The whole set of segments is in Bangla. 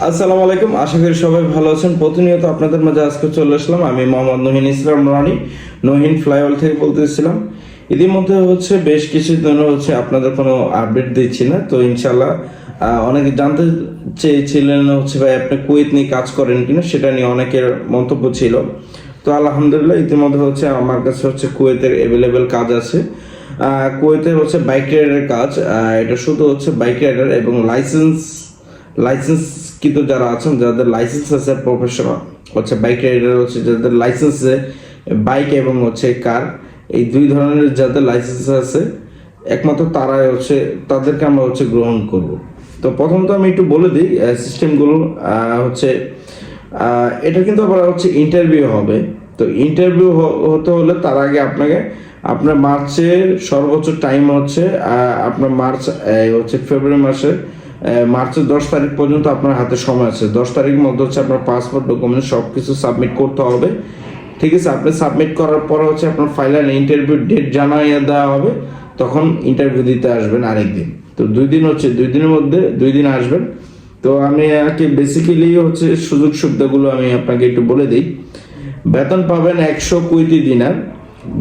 আসসালামু আলাইকুম, আশা করি সবাই ভালো আছেন। প্রতিনিয়ত আপনাদের মাঝে আজকে চলে আসলাম। আমি মোহাম্মদ নহিন ইসলাম রানী, নহিন ফ্লাইওভার থেকে বলতেছিলাম। ইতিমধ্যে বেশ কিছুদিন আপনাদের কোনো আপডেট দিচ্ছি না, তো ইনশাল্লাহ অনেকে জানতে চেয়েছিলেন ভাই আপনি কুয়েত নিয়ে কাজ করেন কিনা, সেটা নিয়ে অনেকের মন্তব্য ছিল। তো আলহামদুলিল্লাহ ইতিমধ্যে আমার কাছে কুয়েতের অ্যাভেলেবেল কাজ আছে। কুয়েতের বাইক রাইডারের কাজ। এটা শুধু বাইক রাইডার এবং লাইসেন্সকৃত যারা আছেন, যাদের লাইসেন্স আছে প্রফেশনাল বাইক রাইডার যাদের লাইসেন্সে বাইক এবং কার, এই দুই ধরনের যাদের লাইসেন্স আছে একমাত্র তারাই তাদেরকে আমরা গ্রহণ করব। তো প্রথমত আমি একটু বলে দিই সিস্টেমগুলো। এটা কিন্তু আবার ইন্টারভিউ হবে। তো ইন্টারভিউ হতে হলে তার আগে আপনার মার্চের সর্বোচ্চ টাইম আপনার ফেব্রুয়ারি মার্চের 10 তারিখ পর্যন্ত আপনার হাতে সময় আছে। 10 তারিখের মধ্যে আপনার পাসপোর্ট ডকুমেন্ট সবকিছু সাবমিট করতে হবে। ঠিক আছে, আপনি সাবমিট করার পর আপনার ফাইনাল ইন্টারভিউ ডেট জানিয়ে দেওয়া হবে, তখন ইন্টারভিউ দিতে আসবেন আরেকদিন। তো 2 দিন 2 দিনের মধ্যে 2 দিন আসবেন। তো আমি বেসিক্যালি সুযোগ সুবিধাগুলো আমি আপনাকে একটু বলে দিই। বেতন পাবেন 100 কুয়েতি দিনার।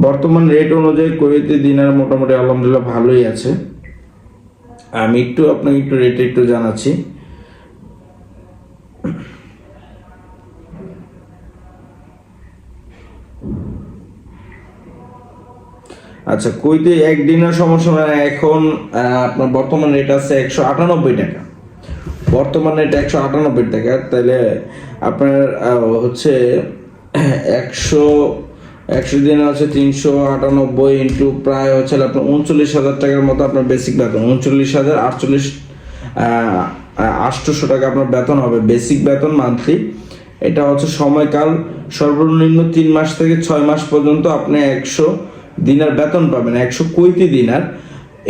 বর্তমান রেট অনুযায়ী কুয়েতি দিনার মোটামুটি আলহামদুলিল্লাহ ভালোই আছে। আমি আপনাকে রেট একটু জানাচ্ছি। আচ্ছা, কুয়েতে একদিনের সমস্যা না। এখন আপনার বর্তমান রেট আছে 198 টাকা। বর্তমান রেট 198 টাকা। তাহলে আপনার 100 দিনে 398 ইন্টু প্রায় আপনার 39,000 টাকার মতো আপনার বেসিক বেতন। 39,800 টাকা আপনার বেতন হবে, বেসিক বেতন মান্থলি। এটা সময়কাল সর্বনিম্ন 3 মাস থেকে 6 মাস পর্যন্ত আপনি 100 দিনার বেতন পাবেন, 100 কুয়েতি দিনার।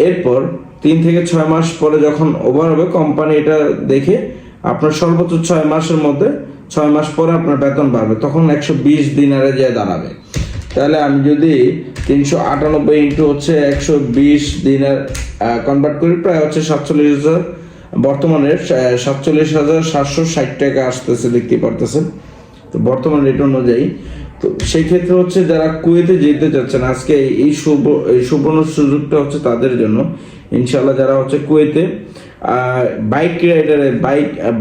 এরপর 3 থেকে 6 মাস পরে যখন ওভার হবে, কোম্পানি এটা দেখে আপনার সর্বোচ্চ 6 মাসের মধ্যে 6 মাস পরে আপনার বেতন বাড়বে, তখন 120 দিনারে যেয়ে দাঁড়াবে। তাহলে আমি যদি 398 ইন্টু 120 দিনার কনভার্ট করি, প্রায় 47,000, বর্তমানে 47,760 টাকা আসতেছে, দেখতে পারতেছেন। তো বর্তমান রেট অনুযায়ী, তো সেই ক্ষেত্রে যারা কুয়েতে যেতে চাচ্ছেন, আজকে এই সুবর্ণ সুযোগটা তাদের জন্য। ইনশাল্লাহ যারা কুয়েতে বাইক রাইডারে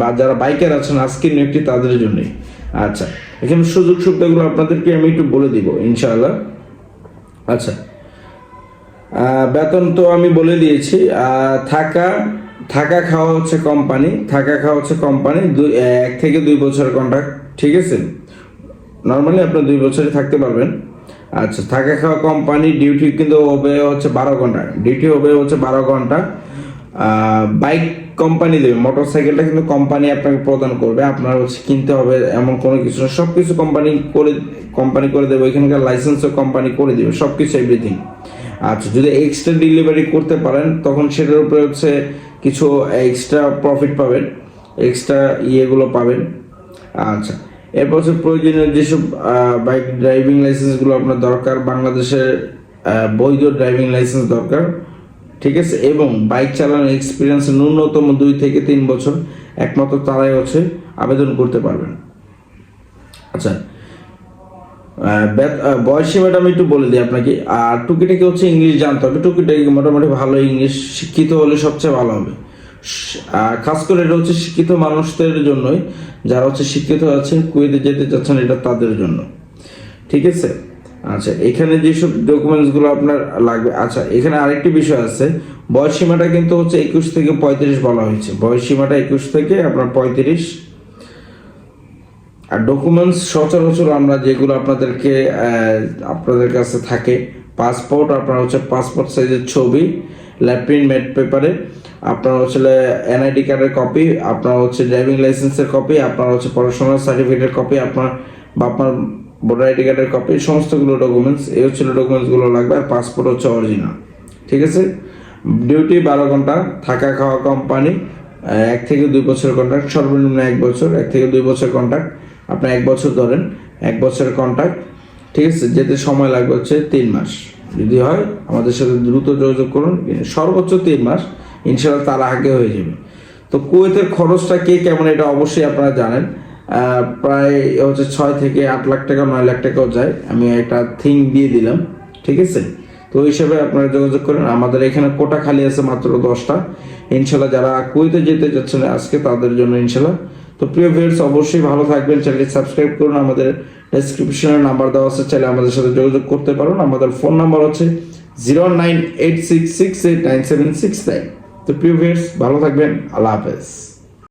বা যারা বাইকার আছেন, আজকের নিয়োগটি তাদের জন্যই। আচ্ছা, এখানে সুযোগ সুবিধাগুলো আপনাদেরকে আমি একটু বলে দিব ইনশাআল্লাহ। আচ্ছা, বেতন তো আমি বলে দিয়েছি। থাকা খাওয়া কোম্পানি, 1 থেকে 2 বছরের কন্ট্রাক্ট। ঠিক আছে, নর্মালি আপনার 2 বছরই থাকতে পারবেন। আচ্ছা, থাকা খাওয়া কোম্পানি। ডিউটি কিন্তু হবে 12 ঘন্টা। ডিউটি হবে 12 ঘন্টা। বাইক কোম্পানি দেবে, মোটরসাইকেলটা কিন্তু কোম্পানি আপনাকে প্রদান করবে। আপনার কিনতে হবে এমন কোনো কিছু না, সবকিছু কোম্পানি করে দেবে। এখানকার লাইসেন্সও কোম্পানি করে দেবে, সবকিছু এভরিথিং। আচ্ছা, যদি এক্সট্রা ডেলিভারি করতে পারেন, তখন সেটার উপরে কিছু এক্সট্রা প্রফিট পাবেন, এক্সট্রা ইয়েগুলো পাবেন। আচ্ছা, এরপর প্রয়োজনীয় যেসব বাইক ড্রাইভিং লাইসেন্সগুলো আপনার দরকার, বাংলাদেশের বৈধ ড্রাইভিং লাইসেন্স দরকার। ঠিক আছে, এবং বাইক চালানোর এক্সপিরিয়েন্স ন্যূনতম 2 থেকে 3 বছর, একমাত্র তারাই আবেদন করতে পারবেন। আচ্ছা, বয়স সীমাটা আমি একটু বলে দিই আপনাকে। আর টুকিটাকি ইংলিশ জানতে হবে। টুকিটাকি মোটামুটি ভালো ইংলিশ শিক্ষিত হলে সবচেয়ে ভালো হবে। খাস করে এটা শিক্ষিত মানুষদের জন্যই, যারা শিক্ষিত আছেন, কুয়েতে যেতে চাচ্ছেন, এটা তাদের জন্য। ঠিক আছে। আচ্ছা, এখানে যেসব ডকুমেন্টসগুলো আপনার লাগবে। আচ্ছা, এখানে আরেকটি বিষয় আছে, বয়স সীমাটা কিন্তু 21 থেকে 35 বলা হয়েছে। বয়স সীমাটা 21 থেকে আপনার 35। আর ডকুমেন্টস সচরাচর আমরা যেগুলো আপনাদের কাছে থাকে, পাসপোর্ট, আপনার পাসপোর্ট সাইজের ছবি, ল্যাব প্রিন্ট মেড পেপারে, আপনার এনআইডি কার্ডের কপি, আপনার ড্রাইভিং লাইসেন্সের কপি, আপনার পড়াশোনার সার্টিফিকেটের কপি, আপনার বাপমার ভোটার আইডি কার্ডের কপি, সমস্তগুলো ডকুমেন্টস। এই ডকুমেন্টসগুলো লাগবে। আর পাসপোর্ট অরিজিনাল। ঠিক আছে। ডিউটি 12 ঘন্টা। থাকা খাওয়া কোম্পানি। 1 থেকে 2 বছরের কন্ট্রাক্ট, সর্বনিম্ন 1 বছর। 1 থেকে 2 বছর কন্ট্রাক্ট, আপনি 1 বছর ধরেন, 1 বছরের কন্ট্রাক্ট। ঠিক আছে, যেতে সময় লাগবে 3 মাস। যদি হয় আমাদের সাথে দ্রুত যোগাযোগ করুন, সর্বোচ্চ 3 মাস, ইনশাআল্লাহ তার আগে হয়ে যাবে। তো তো কুয়েতের খরচটা কে কেমন এটা অবশ্যই আপনারা জানেন। প্রায় হচ্ছে 6 থেকে 8 লাখ টাকা, 9 লাখ টাকাও যায়। আমি একটা থিং দিয়ে দিলাম, ঠিক আছে। তো ওই হিসাবে আপনারা যোগাযোগ করেন। আমাদের এখানে কোটা খালি আছে মাত্র 10টা। ইনশাল্লাহ যারা কুয়েতে যেতে যাচ্ছেন আজকে তাদের জন্য ইনশাল্লাহ। তো প্রিয় ভিউয়ার্স, অবশ্যই ভালো থাকবেন, চ্যানেলটি সাবস্ক্রাইব করুন। আমাদের ডেসক্রিপশনে নাম্বার দেওয়া আছে, চাইলে আমাদের সাথে যোগাযোগ করতে পারুন। আমাদের ফোন নাম্বার হচ্ছে 09866689769। তো প্রিয় ভিউয়ার্স, ভালো থাকবেন, আল্লাহ হাফেজ।